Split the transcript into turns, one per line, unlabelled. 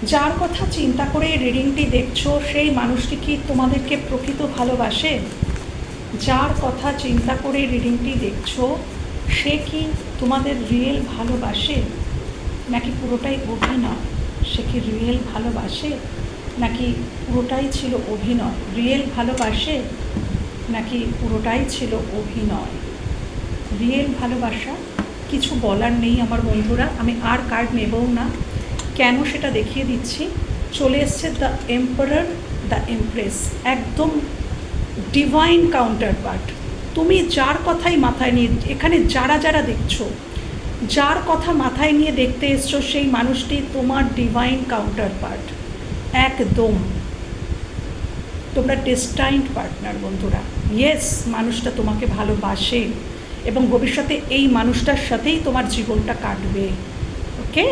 যার কথা চিন্তা করে রিডিংটি দেখছো সেই মানুষটি কি তোমাদেরকে প্রকৃত ভালোবাসে? যার কথা চিন্তা করে রিডিংটি দেখছো সে কি তোমাদের রিয়েল ভালোবাসে, নাকি পুরোটাই অভিনয়? সে কি রিয়েল ভালোবাসে, নাকি পুরোটাই ছিল অভিনয়? রিয়েল ভালোবাসে নাকি পুরোটাই ছিল অভিনয়? রিয়েল ভালোবাসা কিছু বলার নেই আমার বন্ধুরা, আমি আর কার্ড নেবও না। কেন সেটা দেখিয়ে দিচ্ছি। চলে এসছে দ্য এম্পারার, দ্য এমপ্রেস, একদম ডিভাইন কাউন্টার পার্ট। তুমি যার কথাই মাথায় নিয়ে, এখানে যারা যারা দেখছো, যার কথা মাথায় নিয়ে দেখতে এসছো সেই মানুষটি তোমার ডিভাইন কাউন্টার পার্ট। একদম তোমরা ডেস্টাইন্ড পার্টনার বন্ধুরা। ইয়েস, মানুষটা তোমাকে ভালোবাসে এবং ভবিষ্যতে এই মানুষটার সাথেই তোমার জীবনটা কাটবে। ওকে।